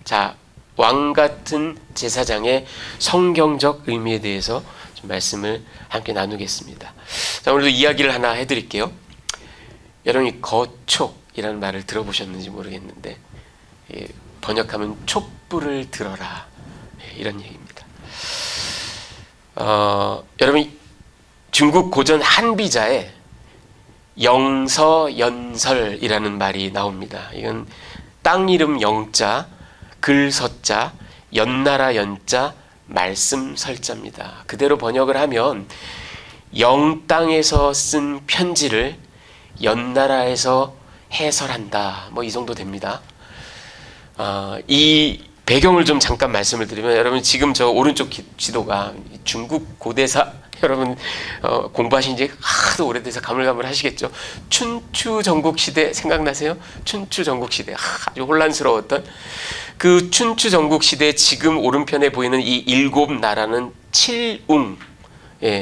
자, 왕 같은 제사장의 성경적 의미에 대해서 좀 말씀을 함께 나누겠습니다. 자, 오늘도 이야기를 하나 해드릴게요. 여러분이 거촉이라는 말을 들어보셨는지 모르겠는데, 번역하면 촛불을 들어라, 이런 얘기입니다. 여러분, 중국 고전 한비자에 영서연설이라는 말이 나옵니다. 이건 땅 이름 영자, 글 서자, 연나라 연자, 말씀 설자입니다. 그대로 번역을 하면 영 땅에서 쓴 편지를 연나라에서 해설한다, 뭐 이 정도 됩니다. 이 배경을 좀 잠깐 말씀을 드리면, 여러분 지금 저 오른쪽 지도가 중국 고대사, 여러분 공부하신 지 하도 오래돼서 가물가물하시겠죠. 춘추 전국시대 생각나세요? 춘추 전국시대, 아주 혼란스러웠던 그 춘추 전국시대, 지금 오른편에 보이는 이 7나라는 칠웅,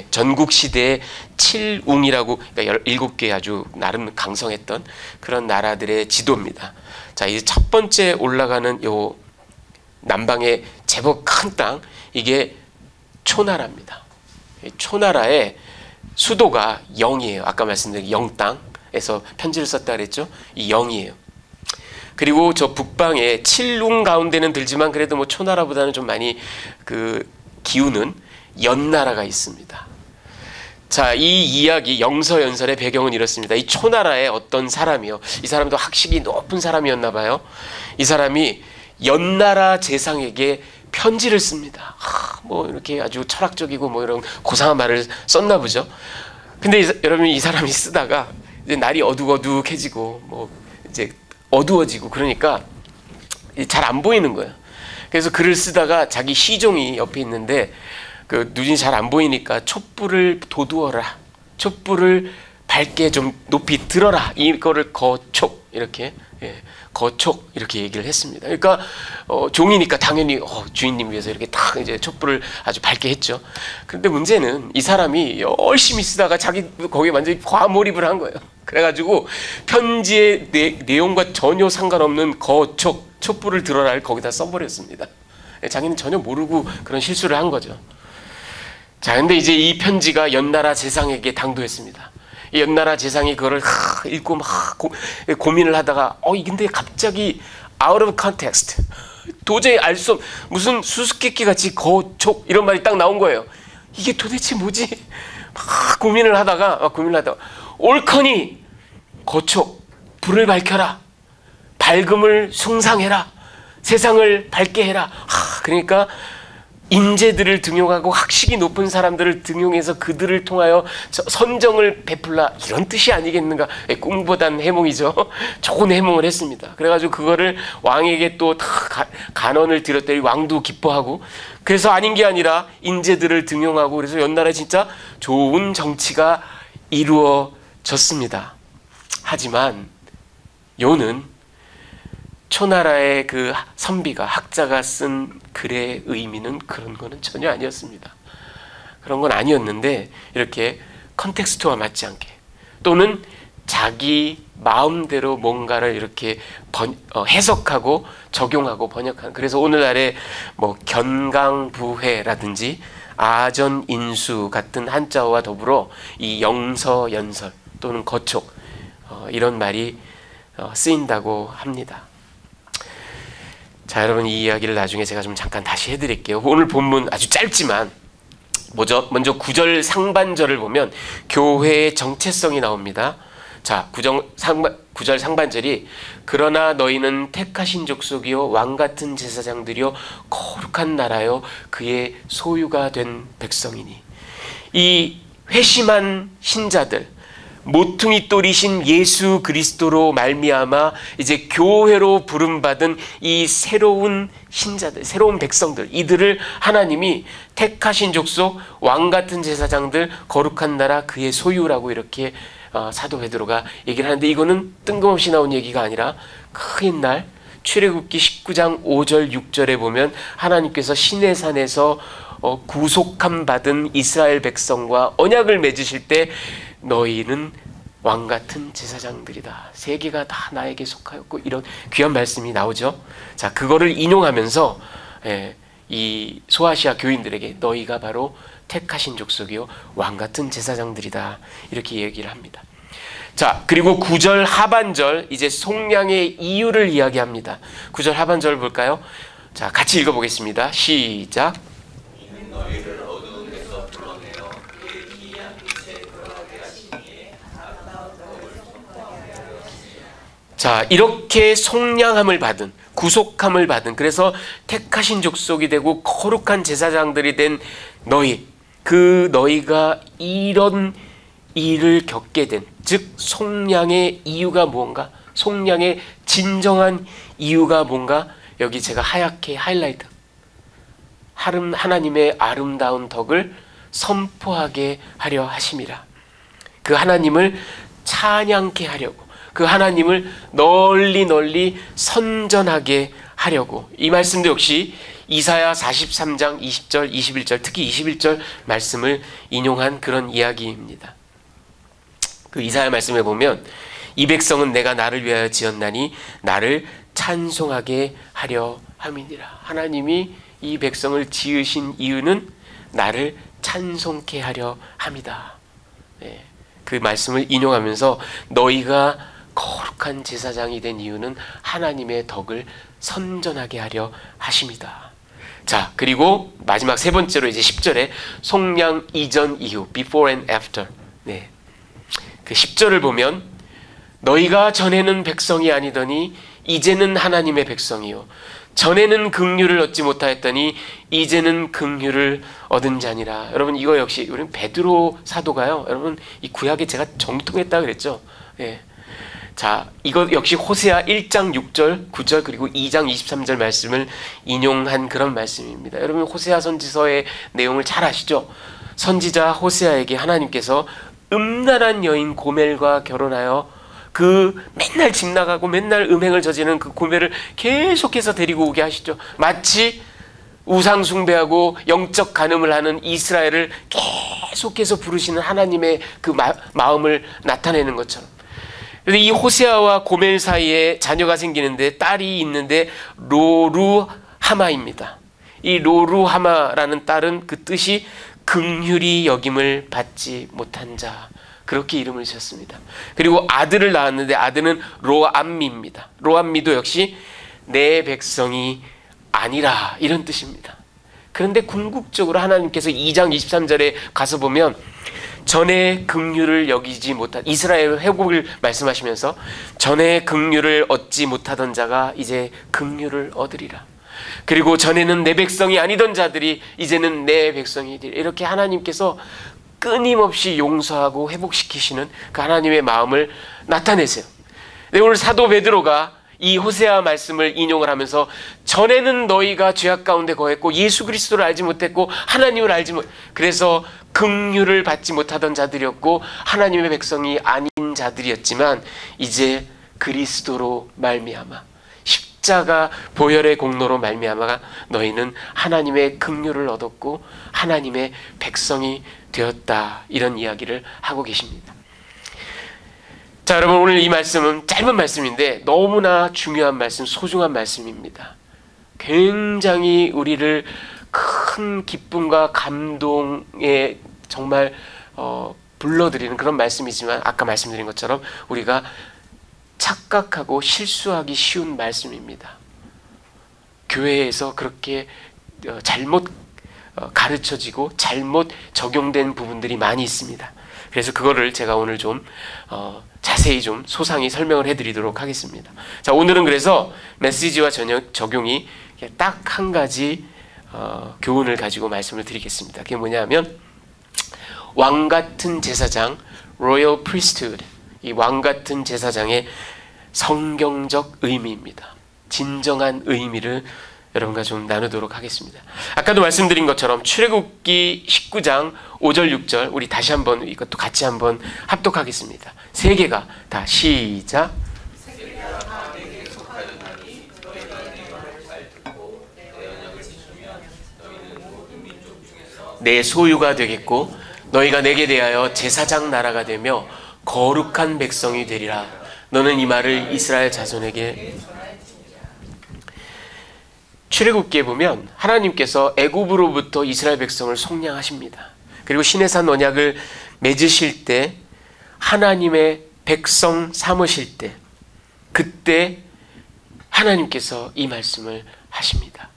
전국시대의 칠웅이라고, 그러니까 7개 아주 나름 강성했던 그런 나라들의 지도입니다. 자, 이제 첫 번째 올라가는 요 남방의 제법 큰 땅, 이게 초나라입니다. 초나라의 수도가 영이에요. 아까 말씀드린 영땅에서 편지를 썼다 그랬죠. 이 영이에요. 그리고 저 북방에 칠웅 가운데는 들지만 그래도 뭐 초나라보다는 좀 많이 그 기우는 연나라가 있습니다. 자, 이 이야기 영서연설의 배경은 이렇습니다. 이 초나라의 어떤 사람이요, 이 사람도 학식이 높은 사람이었나 봐요. 이 사람이 연나라 제상에게 편지를 씁니다. 뭐 이렇게 아주 철학적이고 뭐 이런 고상한 말을 썼나 보죠. 근데 여러분, 이 사람이 쓰다가 이제 날이 어둑어둑해지고 뭐 이제 어두워지고 그러니까 잘 안 보이는 거예요. 그래서 글을 쓰다가 자기 시종이 옆에 있는데 그 눈이 잘 안 보이니까 촛불을 도두어라, 촛불을 밝게 좀 높이 들어라, 이거를 거촉, 이렇게 거촉 이렇게 얘기를 했습니다. 그러니까 종이니까 당연히 주인님 위해서 이렇게 딱 이제 촛불을 아주 밝게 했죠. 그런데 문제는 이 사람이 열심히 쓰다가 자기 거기에 완전히 과몰입을 한 거예요. 그래가지고 편지의 내용과 전혀 상관없는 거촉, 촛불을 들어라를 거기다 써버렸습니다. 자기는 전혀 모르고 그런 실수를 한 거죠. 자, 근데 이제 이 편지가 연나라 제상에게 당도했습니다. 이 연나라 제상이 그거를 읽고 막 고민을 하다가 근데 갑자기 out of context, 도저히 알 수 없, 무슨 수수께끼 같이 거촉 이런 말이 딱 나온 거예요. 이게 도대체 뭐지? 막 고민을 하다가 옳거니 거촉, 불을 밝혀라, 밝음을 숭상해라, 세상을 밝게 해라. 그러니까 인재들을 등용하고 학식이 높은 사람들을 등용해서 그들을 통하여 선정을 베풀라, 이런 뜻이 아니겠는가. 꿈보단 해몽이죠. 좋은 해몽을 했습니다. 그래가지고 그거를 왕에게 또 간언을 드렸더니 왕도 기뻐하고, 그래서 아닌 게 아니라 인재들을 등용하고, 그래서 연나라에 진짜 좋은 정치가 이루어졌습니다. 하지만 요는 초나라의 그 선비가, 학자가 쓴 글의 의미는 그런 거는 전혀 아니었습니다. 그런 건 아니었는데, 이렇게 컨텍스트와 맞지 않게, 또는 자기 마음대로 뭔가를 이렇게 해석하고 적용하고 번역하는, 그래서 오늘날의 뭐 견강부회라든지 아전인수 같은 한자어와 더불어 이 영서연설 또는 거촉, 이런 말이 쓰인다고 합니다. 자, 여러분, 이 이야기를 나중에 제가 좀 잠깐 다시 해드릴게요. 오늘 본문 아주 짧지만, 먼저 9절 상반절을 보면 교회의 정체성이 나옵니다. 자, 9절 상반절이 그러나 너희는 택하신 족속이요 왕같은 제사장들이요 거룩한 나라요 그의 소유가 된 백성이니, 이 회심한 신자들, 모퉁이 돌이신 예수 그리스도로 말미암아 이제 교회로 부름받은 이 새로운 신자들, 새로운 백성들, 이들을 하나님이 택하신 족속, 왕같은 제사장들, 거룩한 나라 그의 소유라고 이렇게 사도 베드로가 얘기를 하는데, 이거는 뜬금없이 나온 얘기가 아니라 그 옛날 출애굽기 19장 5절 6절에 보면 하나님께서 시내산에서 구속함 받은 이스라엘 백성과 언약을 맺으실 때 너희는 왕 같은 제사장들이다. 세계가 다 나에게 속하였고, 이런 귀한 말씀이 나오죠. 자, 그거를 인용하면서 이 소아시아 교인들에게 너희가 바로 택하신 족속이요 왕 같은 제사장들이다, 이렇게 얘기를 합니다. 자, 그리고 9절 하반절, 이제 속량의 이유를 이야기합니다. 9절 하반절 볼까요? 자, 같이 읽어보겠습니다. 시작. 자, 이렇게 속량함을 받은, 구속함을 받은, 그래서 택하신 족속이 되고 거룩한 제사장들이 된 너희, 그 너희가 이런 일을 겪게 된, 즉 속량의 이유가 무언가, 속량의 진정한 이유가 뭔가, 여기 제가 하얗게 하이라이트, 하나님의 아름다운 덕을 선포하게 하려 하심이라. 그 하나님을 찬양케 하려고, 그 하나님을 널리 선전하게 하려고. 이 말씀도 역시 이사야 43장 20절, 21절, 특히 21절 말씀을 인용한 그런 이야기입니다. 그 이사야 말씀에 보면 이 백성은 내가 나를 위하여 지었나니 나를 찬송하게 하려 함이니라. 하나님이 이 백성을 지으신 이유는 나를 찬송케 하려 함이다. 그 말씀을 인용하면서 너희가 거룩한 제사장이 된 이유는 하나님의 덕을 선전하게 하려 하심이다. 자, 그리고 마지막 세 번째로 이제 10절에 속량 이전 이후, before and after. 네. 그 10절을 보면 너희가 전에는 백성이 아니더니 이제는 하나님의 백성이요 전에는 긍휼을 얻지 못하였더니 이제는 긍휼을 얻은 자니라. 여러분, 이거 역시 우리 베드로 사도가요, 여러분 이 구약에 제가 정통했다 그랬죠. 예. 자, 이거 역시 호세아 1장 6절, 9절 그리고 2장 23절 말씀을 인용한 그런 말씀입니다. 여러분, 호세아 선지서의 내용을 잘 아시죠? 선지자 호세아에게 하나님께서 음란한 여인 고멜과 결혼하여 그 맨날 집 나가고 맨날 음행을 저지르는 그 고멜을 계속해서 데리고 오게 하시죠. 마치 우상 숭배하고 영적 간음을 하는 이스라엘을 계속해서 부르시는 하나님의 그 마음을 나타내는 것처럼. 그런데 이 호세아와 고멜 사이에 자녀가 생기는데, 딸이 있는데 로루하마입니다. 이 로루하마라는 딸은 그 뜻이 긍휼히 여김을 받지 못한 자, 그렇게 이름을 지었습니다. 그리고 아들을 낳았는데 아들은 로암미입니다. 로암미도 역시 내 백성이 아니라, 이런 뜻입니다. 그런데 궁극적으로 하나님께서 2장 23절에 가서 보면 전에 긍휼을 여기지 못한 이스라엘 회복을 말씀하시면서 전에 긍휼을 얻지 못하던 자가 이제 긍휼을 얻으리라. 그리고 전에는 내 백성이 아니던 자들이 이제는 내 백성이 되리라. 이렇게 하나님께서 끊임없이 용서하고 회복시키시는 그 하나님의 마음을 나타내세요. 네, 오늘 사도 베드로가 이 호세아 말씀을 인용을 하면서 전에는 너희가 죄악 가운데 거했고 예수 그리스도를 알지 못했고 하나님을 알지 못, 그래서 긍휼을 받지 못하던 자들이었고 하나님의 백성이 아닌 자들이었지만 이제 그리스도로 말미암아 십자가 보혈의 공로로 말미암아 너희는 하나님의 긍휼을 얻었고 하나님의 백성이 되었다, 이런 이야기를 하고 계십니다. 자, 여러분, 오늘 이 말씀은 짧은 말씀인데 너무나 중요한 말씀, 소중한 말씀입니다. 굉장히 우리를 큰 기쁨과 감동에 정말 불러들이는 그런 말씀이지만 아까 말씀드린 것처럼 우리가 착각하고 실수하기 쉬운 말씀입니다. 교회에서 그렇게 잘못 가르쳐지고 잘못 적용된 부분들이 많이 있습니다. 그래서 그거를 제가 오늘 좀 자세히 좀 소상히 설명을 해드리도록 하겠습니다. 자, 오늘은 그래서 메시지와 적용이 딱 한 가지 교훈을 가지고 말씀을 드리겠습니다. 그게 뭐냐면 왕 같은 제사장, Royal Priesthood, 이 왕 같은 제사장의 성경적 의미입니다. 진정한 의미를 여러분과 좀 나누도록 하겠습니다. 아까도 말씀드린 것처럼 출애굽기 19장 5절 6절 우리 다시 한번 이것도 같이 한번 합독하겠습니다. 세 개가 다 시작. 내 소유가 되겠고 너희가 내게 대하여 제사장 나라가 되며 거룩한 백성이 되리라. 너는 이 말을 이스라엘 자손에게. 출애굽기에 보면 하나님께서 애굽으로부터 이스라엘 백성을 속량하십니다. 그리고 시내산 언약을 맺으실 때, 하나님의 백성 삼으실 때, 그때 하나님께서 이 말씀을 하십니다.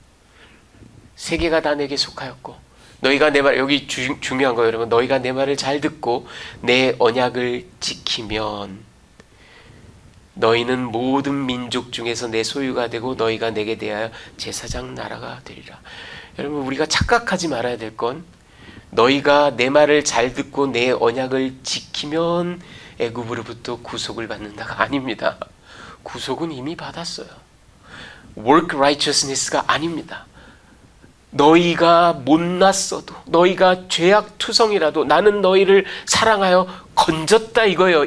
세계가 다 내게 속하였고 너희가 내 말, 여기 중요한 거예요 여러분. 너희가 내 말을 잘 듣고 내 언약을 지키면 너희는 모든 민족 중에서 내 소유가 되고 너희가 내게 대하여 제사장 나라가 되리라. 여러분, 우리가 착각하지 말아야 될 건, 너희가 내 말을 잘 듣고 내 언약을 지키면 애굽으로부터 구속을 받는다가 아닙니다. 구속은 이미 받았어요. work righteousness가 아닙니다. 너희가 못났어도, 너희가 죄악투성이라도 나는 너희를 사랑하여 건졌다 이거예요.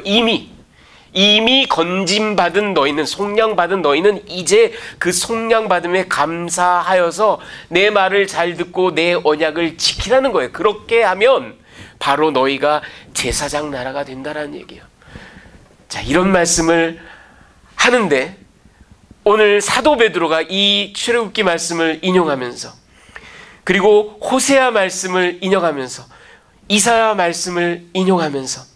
이미 건짐받은 너희는, 속량받은 너희는 이제 그 속량받음에 감사하여서 내 말을 잘 듣고 내 언약을 지키라는 거예요. 그렇게 하면 바로 너희가 제사장 나라가 된다라는 얘기예요. 자, 이런 말씀을 하는데 오늘 사도 베드로가 이 출애굽기 말씀을 인용하면서, 그리고 호세아 말씀을 인용하면서, 이사야 말씀을 인용하면서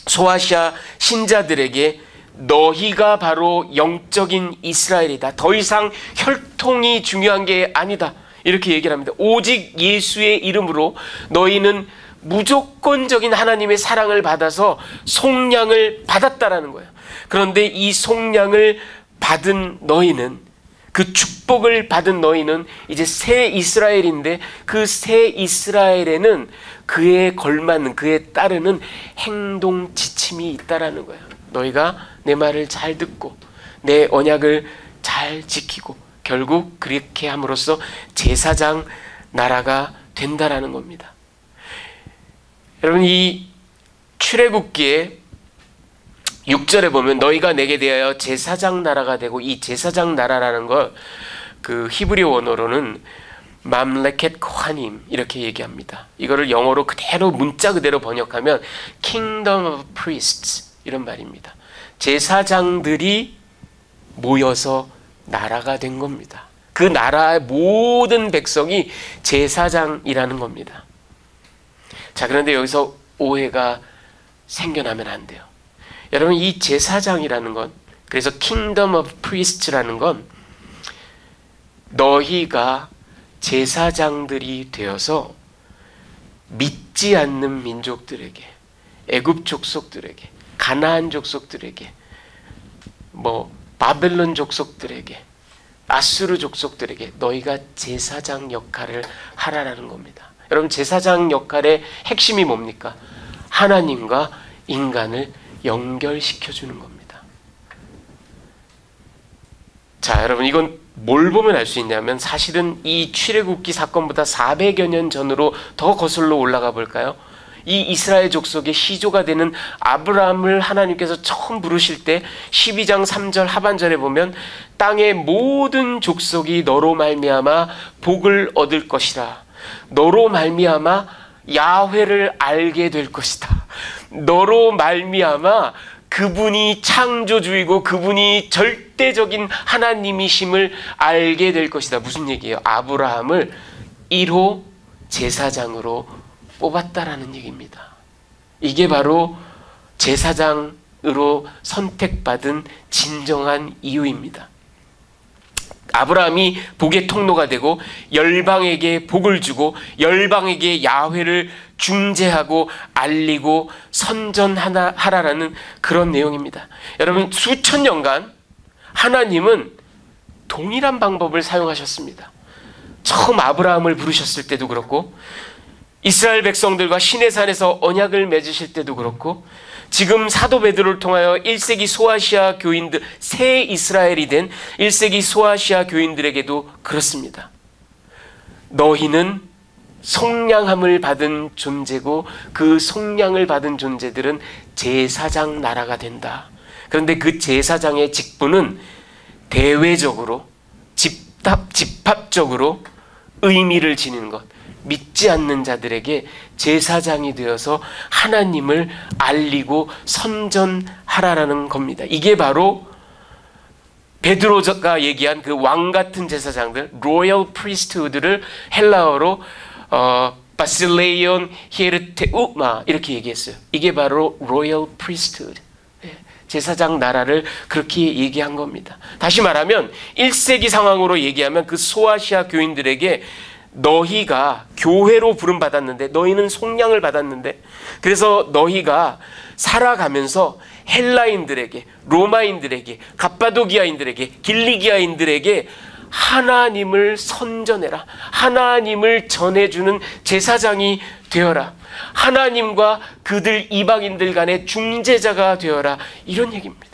소아시아 신자들에게 너희가 바로 영적인 이스라엘이다. 더 이상 혈통이 중요한 게 아니다. 이렇게 얘기를 합니다. 오직 예수의 이름으로 너희는 무조건적인 하나님의 사랑을 받아서 속량을 받았다라는 거예요. 그런데 이 속량을 받은 너희는, 그 축복을 받은 너희는 이제 새 이스라엘인데, 그 새 이스라엘에는 그에 걸맞는, 그에 따르는 행동 지침이 있다라는 거예요. 너희가 내 말을 잘 듣고 내 언약을 잘 지키고 결국 그렇게 함으로써 제사장 나라가 된다라는 겁니다. 여러분, 이 출애굽기에 6절에 보면 너희가 내게 대하여 제사장 나라가 되고, 이 제사장 나라라는 걸 그 히브리 원어로는 맘레켓 코하님 이렇게 얘기합니다. 이거를 영어로 그대로 문자 그대로 번역하면 Kingdom of Priests 이런 말입니다. 제사장들이 모여서 나라가 된 겁니다. 그 나라의 모든 백성이 제사장이라는 겁니다. 자, 그런데 여기서 오해가 생겨나면 안 돼요. 여러분, 이 제사장이라는 건, 그래서 Kingdom of Priests라는 건 너희가 제사장들이 되어서 믿지 않는 민족들에게, 애굽 족속들에게, 가나안 족속들에게, 바벨론 족속들에게, 아수르 족속들에게 너희가 제사장 역할을 하라라는 겁니다. 여러분, 제사장 역할의 핵심이 뭡니까? 하나님과 인간을 연결시켜주는 겁니다. 자, 여러분, 이건 뭘 보면 알 수 있냐면, 사실은 이 출애굽기 사건보다 400여 년 전으로 더 거슬러 올라가 볼까요? 이 이스라엘 족속의 시조가 되는 아브라함을 하나님께서 처음 부르실 때 12장 3절 하반절에 보면 땅의 모든 족속이 너로 말미암아 복을 얻을 것이라. 너로 말미암아 야훼를 알게 될 것이다. 너로 말미암아 그분이 창조주이고 그분이 절대적인 하나님이심을 알게 될 것이다. 무슨 얘기예요? 아브라함을 1호 제사장으로 뽑았다라는 얘기입니다. 이게 바로 제사장으로 선택받은 진정한 이유입니다. 아브라함이 복의 통로가 되고 열방에게 복을 주고 열방에게 야훼를 중재하고 알리고 선전하라라는 그런 내용입니다. 여러분, 수천 년간 하나님은 동일한 방법을 사용하셨습니다. 처음 아브라함을 부르셨을 때도 그렇고, 이스라엘 백성들과 시내산에서 언약을 맺으실 때도 그렇고, 지금 사도 베드로를 통하여 1세기 소아시아 교인들, 새 이스라엘이 된 1세기 소아시아 교인들에게도 그렇습니다. 너희는 속량함을 받은 존재고, 그 속량을 받은 존재들은 제사장 나라가 된다. 그런데 그 제사장의 직분은 대외적으로, 집합적으로 의미를 지니는 것, 믿지 않는 자들에게 제사장이 되어서 하나님을 알리고 선전하라라는 겁니다. 이게 바로 베드로가 얘기한 그 왕 같은 제사장들, 로열 프리스트후드를 헬라어로 바실레이온 히에르테우마 이렇게 얘기했어요. 이게 바로 로열 프리스트후드, 제사장 나라를 그렇게 얘기한 겁니다. 다시 말하면 1세기 상황으로 얘기하면 그 소아시아 교인들에게 너희가 교회로 부름받았는데, 너희는 속량을 받았는데, 그래서 너희가 살아가면서 헬라인들에게, 로마인들에게, 갑바도기아인들에게, 길리기아인들에게 하나님을 선전해라, 하나님을 전해주는 제사장이 되어라, 하나님과 그들 이방인들 간의 중재자가 되어라, 이런 얘기입니다.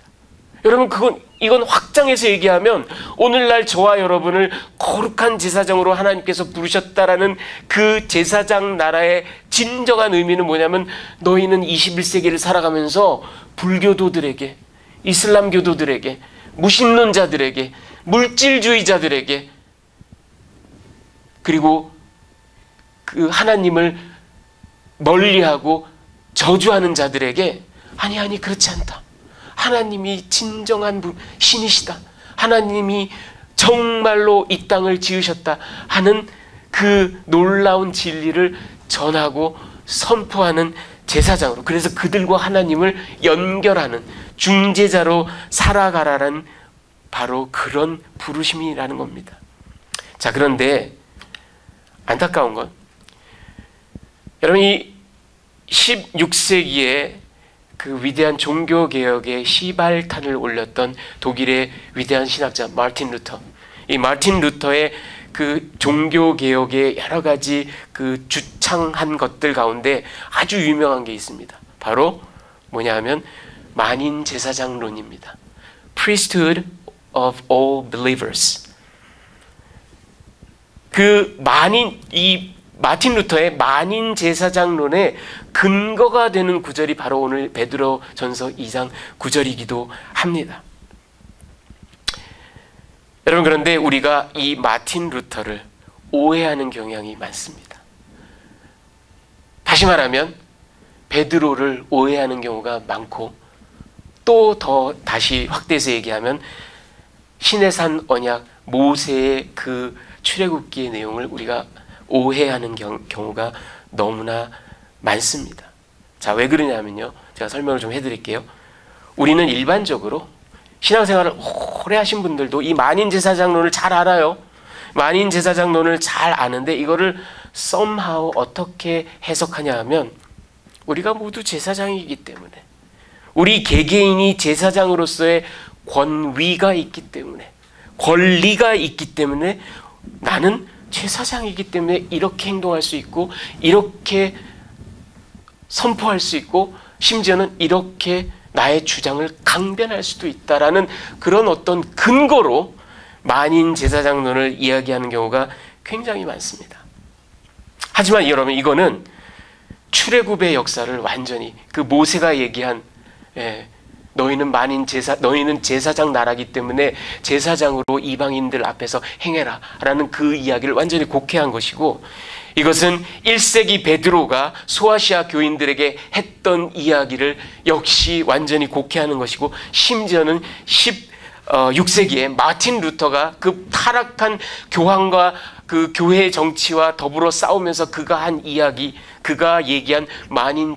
여러분, 이건 확장해서 얘기하면 오늘날 저와 여러분을 거룩한 제사장으로 하나님께서 부르셨다라는 그 제사장 나라의 진정한 의미는 뭐냐면, 너희는 21세기를 살아가면서 불교도들에게, 이슬람교도들에게, 무신론자들에게, 물질주의자들에게, 그리고 그 하나님을 멀리하고 저주하는 자들에게 아니 그렇지 않다, 하나님이 진정한 신이시다, 하나님이 정말로 이 땅을 지으셨다 하는 그 놀라운 진리를 전하고 선포하는 제사장으로, 그래서 그들과 하나님을 연결하는 중재자로 살아가라는 바로 그런 부르심이라는 겁니다. 자, 그런데 안타까운 건, 여러분, 이 16세기에 그 위대한 종교개혁의 시발탄을 올렸던 독일의 위대한 신학자 마르틴 루터, 이 마르틴 루터의 그 종교개혁의 여러 가지 그 주창한 것들 가운데 아주 유명한 게 있습니다. 바로 뭐냐 하면 만인 제사장론입니다. Priesthood of all believers. 그 이 마틴 루터의 만인 제사장론의 근거가 되는 구절이 바로 오늘 베드로 전서 2장 9절이기도 합니다. 여러분, 그런데 우리가 이 마틴 루터를 오해하는 경향이 많습니다. 다시 말하면 베드로를 오해하는 경우가 많고, 또 더 다시 확대해서 얘기하면 시내산 언약 모세의 그 출애굽기의 내용을 우리가 오해하는 경우가 너무나 많습니다. 자, 왜 그러냐면요, 제가 설명을 좀 해드릴게요. 우리는 일반적으로 신앙생활을 오래 하신 분들도 이 만인 제사장론을 잘 알아요. 만인 제사장론을 잘 아는데 이거를 somehow 어떻게 해석하냐 하면, 우리가 모두 제사장이기 때문에, 우리 개개인이 제사장으로서의 권위가 있기 때문에, 권리가 있기 때문에, 나는 제사장이기 때문에 이렇게 행동할 수 있고, 이렇게 선포할 수 있고, 심지어는 이렇게 나의 주장을 강변할 수도 있다라는 그런 어떤 근거로 만인 제사장론을 이야기하는 경우가 굉장히 많습니다. 하지만 여러분, 이거는 출애굽의 역사를 완전히 그 모세가 얘기한 너희는 제사장 나라기 때문에 제사장으로 이방인들 앞에서 행해라 라는 그 이야기를 완전히 곡해한 것이고, 이것은 1세기 베드로가 소아시아 교인들에게 했던 이야기를 역시 완전히 곡해하는 것이고, 심지어는 16세기에 마틴 루터가 그 타락한 교황과 그 교회의 정치와 더불어 싸우면서 그가 한 이야기, 그가 얘기한 만인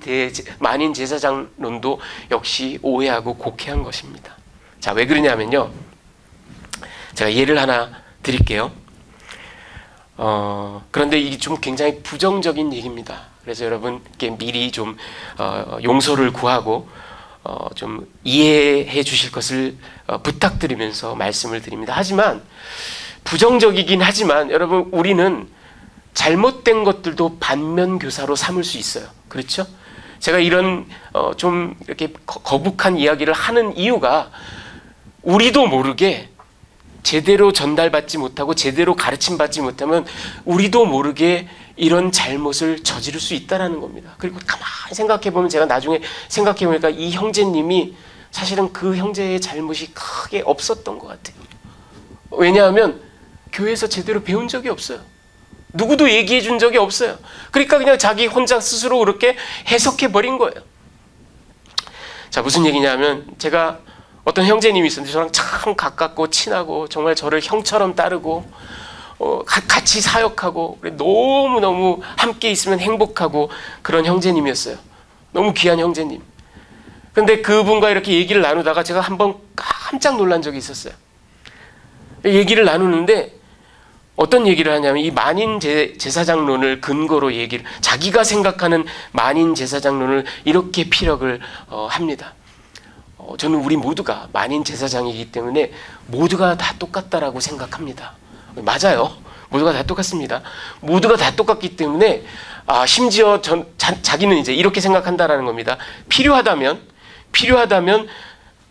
제사장론도 역시 오해하고 곡해한 것입니다. 자, 왜 그러냐면요, 제가 예를 하나 드릴게요. 그런데 이게 좀 굉장히 부정적인 얘기입니다. 그래서 여러분께 미리 좀 용서를 구하고 좀 이해해 주실 것을 부탁드리면서 말씀을 드립니다. 하지만 부정적이긴 하지만 여러분, 우리는 잘못된 것들도 반면교사로 삼을 수 있어요. 그렇죠? 제가 이런 좀 이렇게 거북한 이야기를 하는 이유가, 우리도 모르게 제대로 전달받지 못하고 제대로 가르침받지 못하면 우리도 모르게 이런 잘못을 저지를 수 있다는 겁니다. 그리고 가만히 생각해보면, 제가 나중에 생각해보니까 이 형제님이 사실은 그 형제의 잘못이 크게 없었던 것 같아요. 왜냐하면 교회에서 제대로 배운 적이 없어요. 누구도 얘기해 준 적이 없어요. 그러니까 그냥 자기 혼자 스스로 그렇게 해석해 버린 거예요. 자, 무슨 얘기냐면 제가 어떤 형제님이 있었는데 저랑 참 가깝고 친하고 정말 저를 형처럼 따르고 같이 사역하고 너무너무 함께 있으면 행복하고 그런 형제님이었어요. 너무 귀한 형제님. 근데 그분과 이렇게 얘기를 나누다가 제가 한번 깜짝 놀란 적이 있었어요. 얘기를 나누는데 어떤 얘기를 하냐면 이 만인 제사장론을 근거로 자기가 생각하는 만인 제사장론을 이렇게 피력을 합니다. 저는 우리 모두가 만인 제사장이기 때문에 모두가 다 똑같다라고 생각합니다. 맞아요. 모두가 다 똑같습니다. 모두가 다 똑같기 때문에 심지어 자기는 이제 이렇게 생각한다라는 겁니다. 필요하다면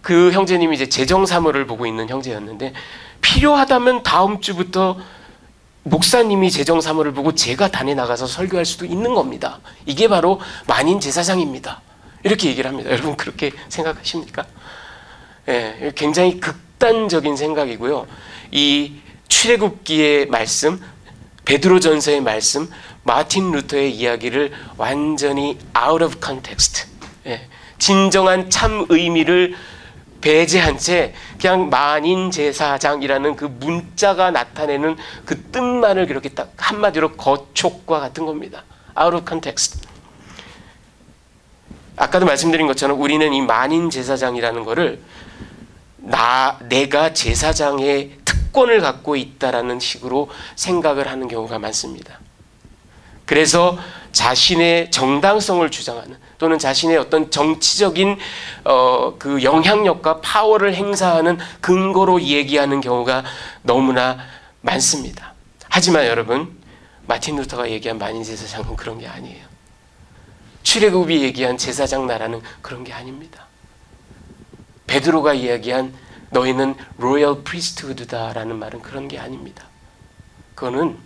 그 형제님이 이제 재정사무를 보고 있는 형제였는데 필요하다면 다음 주부터 목사님이 재정사무를 보고 제가 단에 나가서 설교할 수도 있는 겁니다. 이게 바로 만인 제사장입니다. 이렇게 얘기를 합니다. 여러분 그렇게 생각하십니까? 예, 굉장히 극단적인 생각이고요. 이 출애굽기의 말씀, 베드로전서의 말씀, 마틴 루터의 이야기를 완전히 out of context, 진정한 참 의미를 배제한 채 그냥 만인 제사장이라는 그 문자가 나타내는 그 뜻만을 그렇게 딱 한마디로 거촉과 같은 겁니다. out of context. 아까도 말씀드린 것처럼 우리는 이 만인 제사장이라는 거를 내가 제사장의 특권을 갖고 있다라는 식으로 생각을 하는 경우가 많습니다. 그래서 자신의 정당성을 주장하는 또는 자신의 어떤 정치적인 그 영향력과 파워를 행사하는 근거로 얘기하는 경우가 너무나 많습니다. 하지만 여러분, 마틴 루터가 얘기한 만인 제사장은 그런 게 아니에요. 출애굽이 얘기한 제사장 나라는 그런 게 아닙니다. 베드로가 이야기한 너희는 로열 프리스트후드다라는 말은 그런 게 아닙니다. 그거는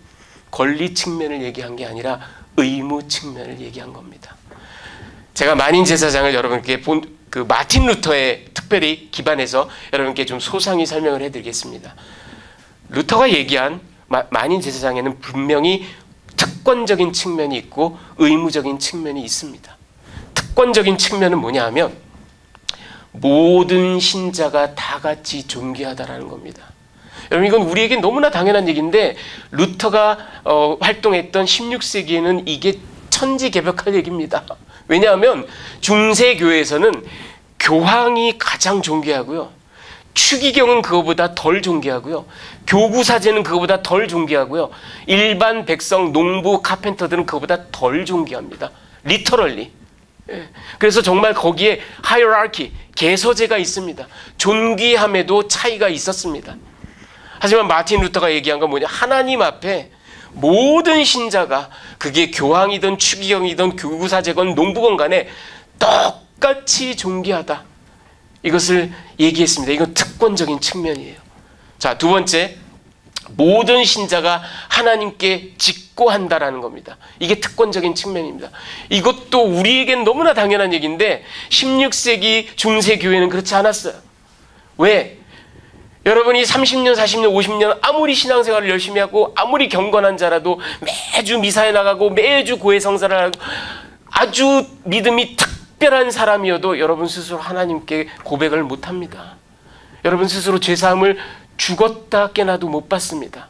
권리 측면을 얘기한 게 아니라 의무 측면을 얘기한 겁니다. 제가 만인 제사장을 여러분께 그 마틴 루터에 특별히 기반해서 여러분께 좀 소상히 설명을 해드리겠습니다. 루터가 얘기한 만인 제사장에는 분명히 특권적인 측면이 있고 의무적인 측면이 있습니다. 특권적인 측면은 뭐냐 하면 모든 신자가 다 같이 존귀하다라는 겁니다. 여러분 이건 우리에게 너무나 당연한 얘기인데 루터가 활동했던 16세기에는 이게 천지개벽할 얘기입니다. 왜냐하면 중세교회에서는 교황이 가장 존귀하고요. 추기경은 그거보다 덜 존귀하고요. 교구사제는 그거보다 덜 존귀하고요. 일반 백성, 농부, 카펜터들은 그거보다 덜 존귀합니다. 리터럴리. 그래서 정말 거기에 하이어라키, 계서제가 있습니다. 존귀함에도 차이가 있었습니다. 하지만 마틴 루터가 얘기한 건 뭐냐? 하나님 앞에 모든 신자가 그게 교황이든 추기경이든 교구사제건 농부건 간에 똑같이 존귀하다. 이것을 얘기했습니다. 이건 특권적인 측면이에요. 자, 두 번째, 모든 신자가 하나님께 직고한다라는 겁니다. 이게 특권적인 측면입니다. 이것도 우리에겐 너무나 당연한 얘기인데 16세기 중세교회는 그렇지 않았어요. 왜? 여러분이 30년, 40년, 50년 아무리 신앙생활을 열심히 하고 아무리 경건한 자라도 매주 미사에 나가고 매주 고해 성사를 하고 아주 믿음이 특별한 사람이어도 여러분 스스로 하나님께 고백을 못합니다. 여러분 스스로 죄사함을 죽었다 깨나도 못 받습니다.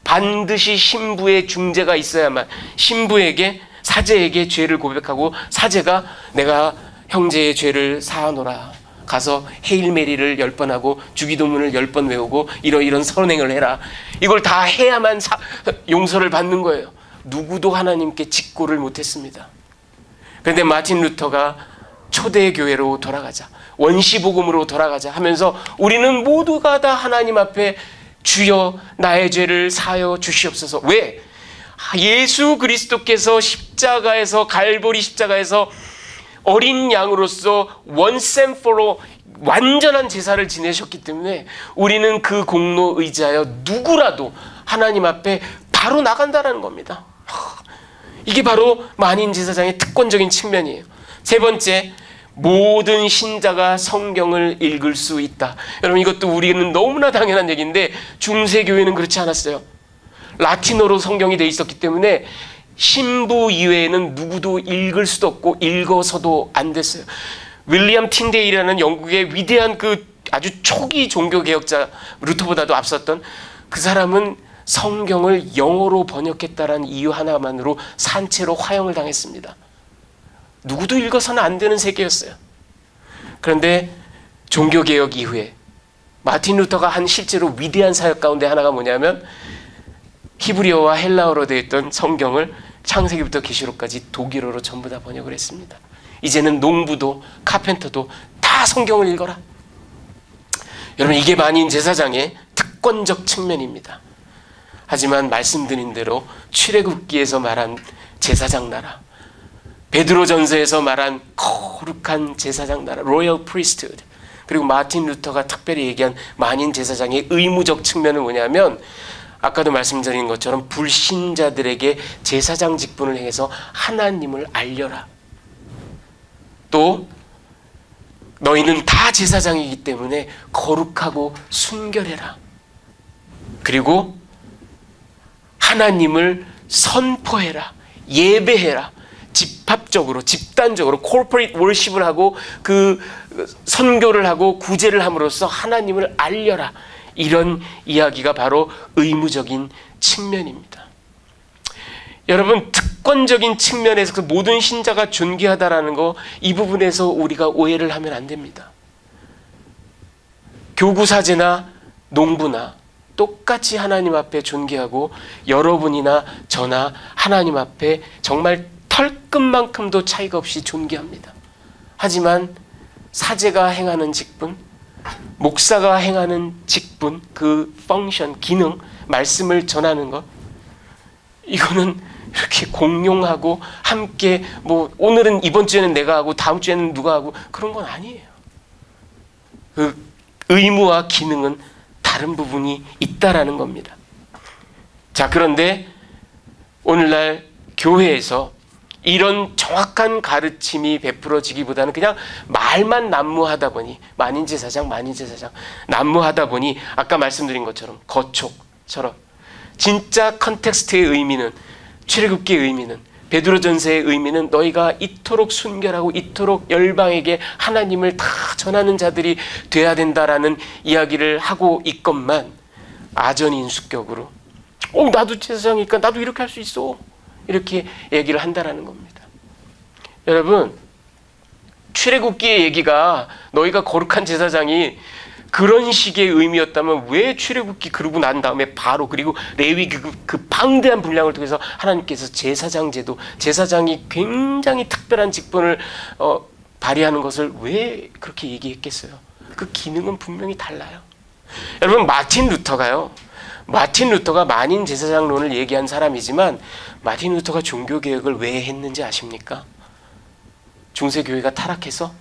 반드시 신부의 중재가 있어야만 신부에게 사제에게 죄를 고백하고 사제가 내가 형제의 죄를 사하노라 가서 헤일메리를 10번 하고 주기도문을 10번 외우고 이런 선행을 해라. 이걸 다 해야만 용서를 받는 거예요. 누구도 하나님께 직고를 못했습니다. 그런데 마틴 루터가 초대교회로 돌아가자, 원시복음으로 돌아가자 하면서 우리는 모두가 다 하나님 앞에 주여 나의 죄를 사하여 주시옵소서. 왜? 예수 그리스도께서 십자가에서 갈보리 십자가에서 어린 양으로서 once and for all 완전한 제사를 지내셨기 때문에 우리는 그 공로 의지하여 누구라도 하나님 앞에 바로 나간다는 겁니다. 이게 바로 만인 제사장의 특권적인 측면이에요. 세 번째, 모든 신자가 성경을 읽을 수 있다. 여러분 이것도 우리는 너무나 당연한 얘기인데 중세교회는 그렇지 않았어요. 라틴어로 성경이 돼 있었기 때문에 신부 이외에는 누구도 읽을 수도 없고 읽어서도 안 됐어요. 윌리엄 틴데일이라는 영국의 위대한 그 아주 초기 종교개혁자, 루터보다도 앞섰던 그 사람은 성경을 영어로 번역했다라는 이유 하나만으로 산채로 화형을 당했습니다. 누구도 읽어서는 안 되는 세계였어요. 그런데 종교개혁 이후에 마틴 루터가 한 실제로 위대한 사역 가운데 하나가 뭐냐면 히브리어와 헬라어로 되어 있던 성경을 창세기부터 계시록까지 독일어로 전부 다 번역을 했습니다. 이제는 농부도 카펜터도 다 성경을 읽어라. 여러분, 이게 만인 제사장의 특권적 측면입니다. 하지만 말씀드린 대로 출애굽기에서 말한 제사장 나라, 베드로전서에서 말한 거룩한 제사장 나라, 로열 프리스트후드, 그리고 마틴 루터가 특별히 얘기한 만인 제사장의 의무적 측면은 뭐냐면 아까도 말씀드린 것처럼 불신자들에게 제사장 직분을 행해서 하나님을 알려라. 또 너희는 다 제사장이기 때문에 거룩하고 순결해라. 그리고 하나님을 선포해라. 예배해라. 집합적으로, 집단적으로 corporate worship을 하고 그 선교를 하고 구제를 함으로써 하나님을 알려라. 이런 이야기가 바로 의무적인 측면입니다. 여러분, 특권적인 측면에서 그 모든 신자가 존귀하다라는 거, 이 부분에서 우리가 오해를 하면 안 됩니다. 교구사제나 농부나 똑같이 하나님 앞에 존귀하고 여러분이나 저나 하나님 앞에 정말 털끝만큼도 차이가 없이 존귀합니다. 하지만 사제가 행하는 직분, 목사가 행하는 직분, 그 펑션, 기능, 말씀을 전하는 것, 이거는 이렇게 공용하고 함께 뭐 오늘은 이번 주에는 내가 하고 다음 주에는 누가 하고 그런 건 아니에요. 그 의무와 기능은 다른 부분이 있다라는 겁니다. 자, 그런데 오늘날 교회에서 이런 정확한 가르침이 베풀어지기보다는 그냥 말만 난무하다 보니 만인제사장 난무하다 보니 아까 말씀드린 것처럼 거촉처럼 진짜 컨텍스트의 의미는, 출애굽기의 의미는, 베드로전서의 의미는 너희가 이토록 순결하고 이토록 열방에게 하나님을 다 전하는 자들이 돼야 된다라는 이야기를 하고 있건만 아전인수격으로 나도 제사장이니까 나도 이렇게 할 수 있어, 이렇게 얘기를 한다라는 겁니다. 여러분, 출애굽기의 얘기가 너희가 거룩한 제사장이 그런 식의 의미였다면 왜 출애굽기 그러고 난 다음에 바로 그리고 레위 그 방대한 분량을 통해서 하나님께서 제사장 제도, 제사장이 굉장히 특별한 직분을 발휘하는 것을 왜 그렇게 얘기했겠어요? 그 기능은 분명히 달라요. 여러분, 마틴 루터가 만인 제사장론을 얘기한 사람이지만 마틴 루터가 종교개혁을 왜 했는지 아십니까? 중세교회가 타락해서?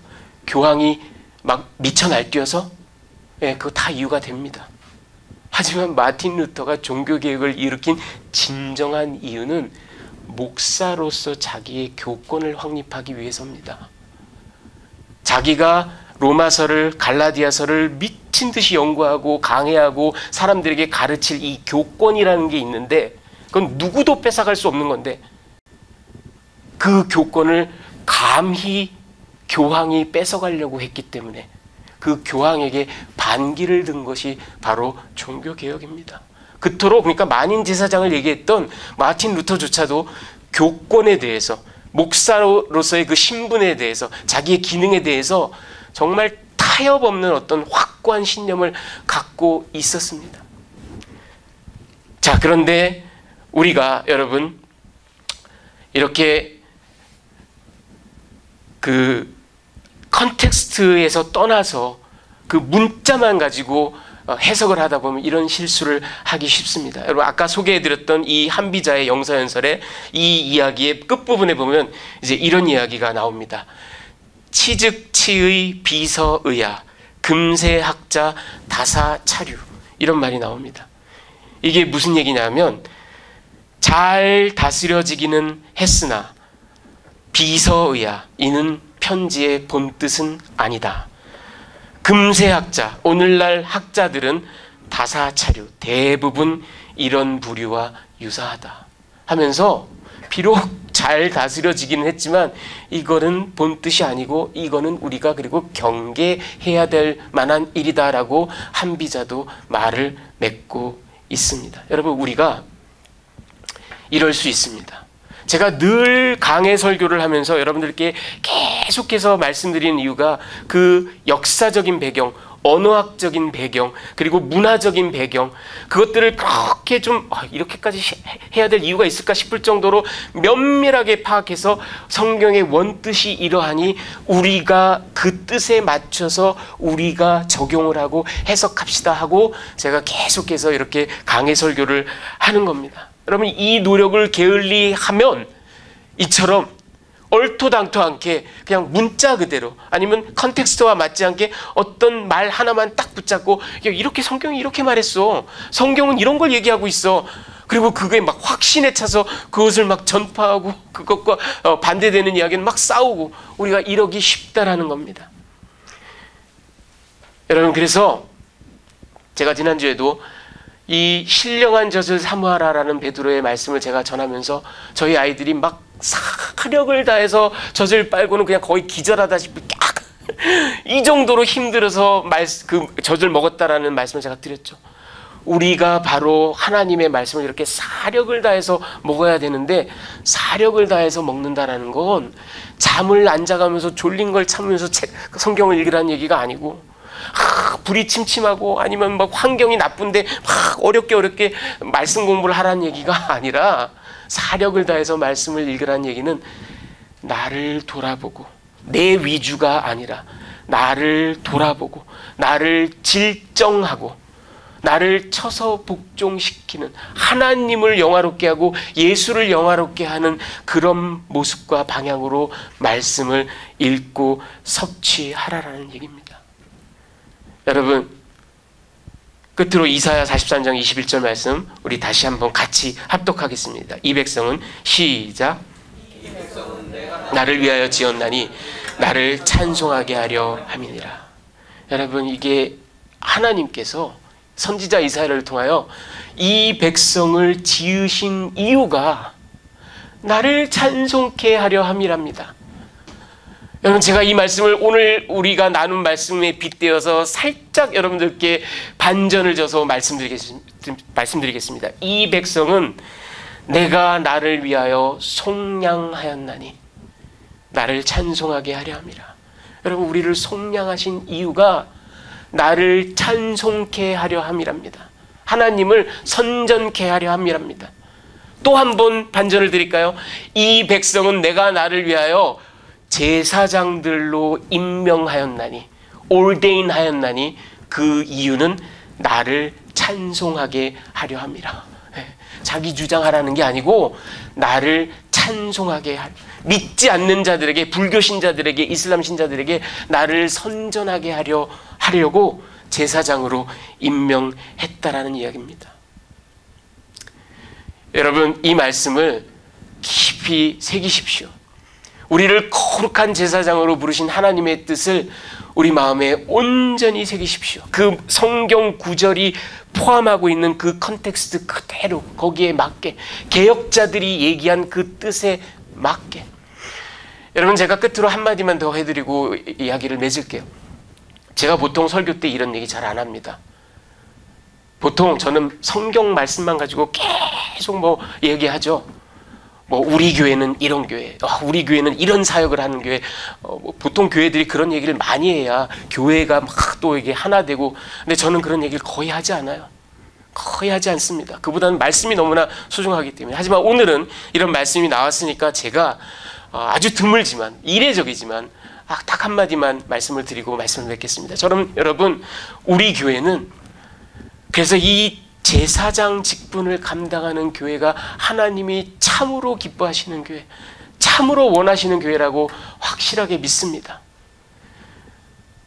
교황이 막 미쳐 날뛰어서? 그거 다 이유가 됩니다. 하지만 마틴 루터가 종교개혁을 일으킨 진정한 이유는 목사로서 자기의 교권을 확립하기 위해서입니다. 자기가 로마서를, 갈라디아서를 미친 듯이 연구하고 강해하고 사람들에게 가르칠 이 교권이라는 게 있는데 그건 누구도 뺏어갈 수 없는 건데 그 교권을 감히 교황이 뺏어가려고 했기 때문에 그 교황에게 반기를 든 것이 바로 종교개혁입니다. 그토록 그러니까 만인 제사장을 얘기했던 마틴 루터조차도 교권에 대해서, 목사로서의 그 신분에 대해서, 자기의 기능에 대해서 정말 타협 없는 어떤 확고한 신념을 갖고 있었습니다. 자, 그런데 우리가 여러분 이렇게 그 컨텍스트에서 떠나서 그 문자만 가지고 해석을 하다 보면 이런 실수를 하기 쉽습니다. 여러분, 아까 소개해드렸던 이 한비자의 영서연설의 이 이야기의 끝부분에 보면 이제 이런 이야기가 나옵니다. 치즉치의 비서의야 금세학자 다사차류, 이런 말이 나옵니다. 이게 무슨 얘기냐면 잘 다스려지기는 했으나 비서의야 이는 편지의 본뜻은 아니다. 금세학자, 오늘날 학자들은 다사차류, 대부분 이런 부류와 유사하다 하면서 비록 잘 다스려지기는 했지만 이거는 본 뜻이 아니고 이거는 우리가 그리고 경계해야 될 만한 일이다라고 한비자도 말을 맺고 있습니다. 여러분, 우리가 이럴 수 있습니다. 제가 늘 강해 설교를 하면서 여러분들께 계속해서 말씀드리는 이유가 그 역사적인 배경, 언어학적인 배경, 그리고 문화적인 배경, 그것들을 그렇게 좀 이렇게까지 해야 될 이유가 있을까 싶을 정도로 면밀하게 파악해서 성경의 원뜻이 이러하니 우리가 그 뜻에 맞춰서 우리가 적용을 하고 해석합시다 하고 제가 계속해서 이렇게 강해 설교를 하는 겁니다. 여러분, 이 노력을 게을리하면 이처럼 얼토당토 않게 그냥 문자 그대로 아니면 컨텍스트와 맞지 않게 어떤 말 하나만 딱 붙잡고 이렇게 성경이 이렇게 말했어, 성경은 이런 걸 얘기하고 있어, 그리고 그게 막 확신에 차서 그것을 막 전파하고 그것과 반대되는 이야기는 막 싸우고 우리가 이러기 쉽다라는 겁니다. 여러분, 그래서 제가 지난주에도 이 신령한 젖을 사모하라라는 베드로의 말씀을 제가 전하면서 저희 아이들이 막 사력을 다해서 젖을 빨고는 그냥 거의 기절하다시피 이 정도로 힘들어서 그 젖을 먹었다라는 말씀을 제가 드렸죠. 우리가 바로 하나님의 말씀을 이렇게 사력을 다해서 먹어야 되는데, 사력을 다해서 먹는다라는 건 잠을 안 자가면서 졸린 걸 참으면서 성경을 읽으라는 얘기가 아니고, 불이 침침하고 아니면 막 환경이 나쁜데 막 어렵게 말씀 공부를 하라는 얘기가 아니라, 사력을 다해서 말씀을 읽으라는 얘기는 나를 돌아보고 내 위주가 아니라 나를 돌아보고 나를 질정하고 나를 쳐서 복종시키는, 하나님을 영화롭게 하고 예수를 영화롭게 하는 그런 모습과 방향으로 말씀을 읽고 섭취하라라는 얘기입니다. 여러분, 끝으로 이사야 43장 21절 말씀 우리 다시 한번 같이 합독하겠습니다. 이 백성은 시작. 나를 위하여 지었나니 나를 찬송하게 하려 함이니라. 여러분, 이게 하나님께서 선지자 이사야를 통하여 이 백성을 지으신 이유가 나를 찬송케 하려 함이랍니다. 여러분, 제가 이 말씀을 오늘 우리가 나눈 말씀에 빗대어서 살짝 여러분들께 반전을 줘서 말씀드리겠습니다. 이 백성은 내가 나를 위하여 속량하였나니 나를 찬송하게 하려 함이라. 여러분, 우리를 속량하신 이유가 나를 찬송케 하려 함이랍니다. 하나님을 선전케 하려 함이랍니다. 또 한 번 반전을 드릴까요? 이 백성은 내가 나를 위하여 제사장들로 임명하였나니, ordain 하였나니, 그 이유는 나를 찬송하게 하려 함이라. 자기 주장하라는 게 아니고 나를 찬송하게 하려, 믿지 않는 자들에게, 불교 신자들에게, 이슬람 신자들에게 나를 선전하게 하려고 제사장으로 임명했다라는 이야기입니다. 여러분, 이 말씀을 깊이 새기십시오. 우리를 거룩한 제사장으로 부르신 하나님의 뜻을 우리 마음에 온전히 새기십시오. 그 성경 구절이 포함하고 있는 그 컨텍스트 그대로 거기에 맞게, 개혁자들이 얘기한 그 뜻에 맞게. 여러분, 제가 끝으로 한마디만 더 해드리고 이야기를 맺을게요. 제가 보통 설교 때 이런 얘기 잘 안 합니다. 보통 저는 성경 말씀만 가지고 계속 얘기하죠. 우리 교회는 이런 교회, 우리 교회는 이런 사역을 하는 교회. 보통 교회들이 그런 얘기를 많이 해야 교회가 막 또 이게 하나 되고, 근데 저는 그런 얘기를 거의 하지 않아요. 거의 하지 않습니다. 그보다는 말씀이 너무나 소중하기 때문에. 하지만 오늘은 이런 말씀이 나왔으니까 제가 아주 드물지만, 이례적이지만 딱 한마디만 말씀을 드리고 말씀을 맺겠습니다. 저는 여러분, 우리 교회는 그래서 이 제사장 직분을 감당하는 교회가 하나님이 참으로 기뻐하시는 교회, 참으로 원하시는 교회라고 확실하게 믿습니다.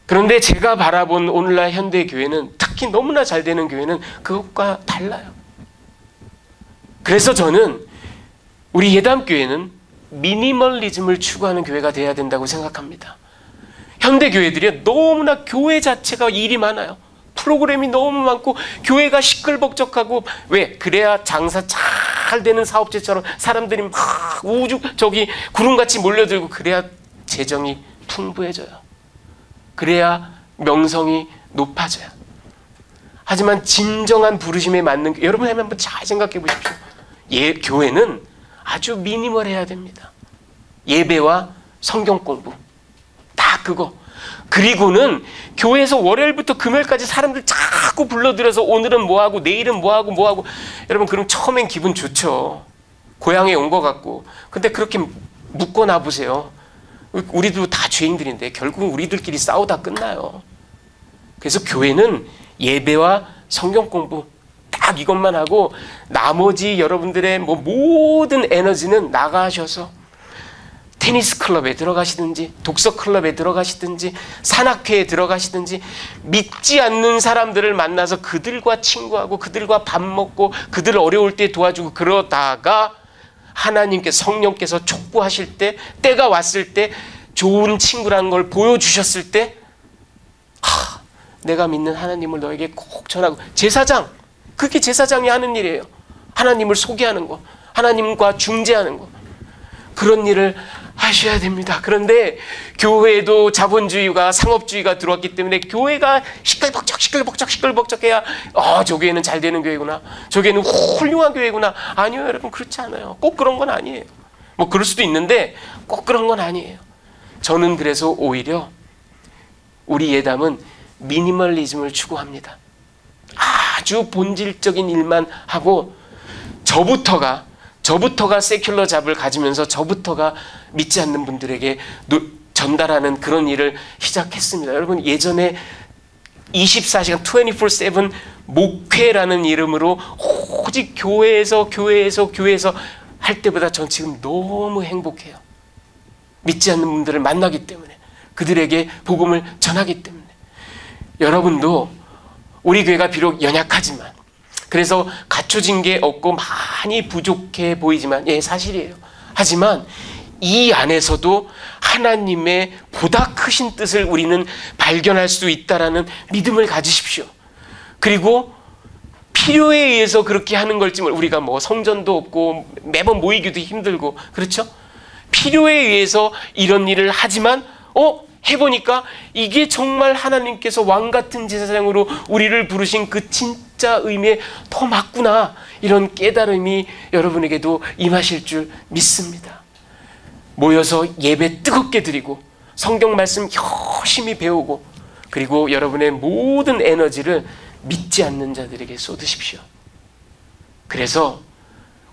그런데 제가 바라본 오늘날 현대 교회는, 특히 너무나 잘 되는 교회는 그것과 달라요. 그래서 저는 우리 예담교회는 미니멀리즘을 추구하는 교회가 되어야 된다고 생각합니다. 현대 교회들이 너무나 교회 자체가 일이 많아요. 프로그램이 너무 많고 교회가 시끌벅적하고 왜? 그래야 장사 잘 되는 사업체처럼 사람들이 막 저기 구름같이 몰려들고 그래야 재정이 풍부해져요. 그래야 명성이 높아져요. 하지만 진정한 부르심에 맞는 여러분 한번 잘 생각해 보십시오. 교회는 아주 미니멀해야 됩니다. 예배와 성경 공부 딱 그거. 그리고는 교회에서 월요일부터 금요일까지 사람들 자꾸 불러들여서 오늘은 뭐하고 내일은 뭐하고 여러분 그럼 처음엔 기분 좋죠. 고향에 온 것 같고. 근데 그렇게 묶어놔 보세요. 우리도 다 죄인들인데 결국은 우리들끼리 싸우다 끝나요. 그래서 교회는 예배와 성경 공부 딱 이것만 하고 나머지 여러분들의 모든 에너지는 나가셔서 테니스 클럽에 들어가시든지 독서 클럽에 들어가시든지 산악회에 들어가시든지 믿지 않는 사람들을 만나서 그들과 친구하고 그들과 밥 먹고 그들 어려울 때 도와주고 그러다가 하나님께서 성령께서 촉구하실 때 때가 왔을 때 좋은 친구라는 걸 보여주셨을 때 내가 믿는 하나님을 너에게 꼭 전하고 제사장 그게 제사장이 하는 일이에요. 하나님을 소개하는 거 하나님과 중재하는 거 그런 일을 하셔야 됩니다. 그런데 교회에도 자본주의가 상업주의가 들어왔기 때문에 교회가 시끌벅적해야 저 교회는 잘 되는 교회구나. 저 교회는 훌륭한 교회구나. 아니요 여러분 그렇지 않아요. 꼭 그런 건 아니에요. 그럴 수도 있는데 꼭 그런 건 아니에요. 저는 그래서 오히려 우리 예담은 미니멀리즘을 추구합니다. 아주 본질적인 일만 하고 저부터가 세큘러 잡을 가지면서 저부터가 믿지 않는 분들에게 전달하는 그런 일을 시작했습니다. 여러분 예전에 24시간 24/7 목회라는 이름으로 오직 교회에서 할 때보다 전 지금 너무 행복해요. 믿지 않는 분들을 만나기 때문에 그들에게 복음을 전하기 때문에 여러분도 우리 교회가 비록 연약하지만 그래서 갖춰진 게 없고 많이 부족해 보이지만 사실이에요. 하지만 이 안에서도 하나님의 보다 크신 뜻을 우리는 발견할 수 있다라는 믿음을 가지십시오. 그리고 필요에 의해서 그렇게 하는 걸지 우리가 성전도 없고 매번 모이기도 힘들고 그렇죠? 필요에 의해서 이런 일을 하지만 해보니까 이게 정말 하나님께서 왕같은 제사장으로 우리를 부르신 그 진짜 의미에 더 맞구나 이런 깨달음이 여러분에게도 임하실 줄 믿습니다. 모여서 예배 뜨겁게 드리고 성경 말씀 열심히 배우고 그리고 여러분의 모든 에너지를 믿지 않는 자들에게 쏟으십시오. 그래서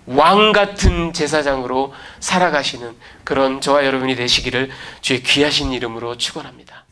왕같은 제사장으로 살아가시는 그런 저와 여러분이 되시기를 주의 귀하신 이름으로 축원합니다.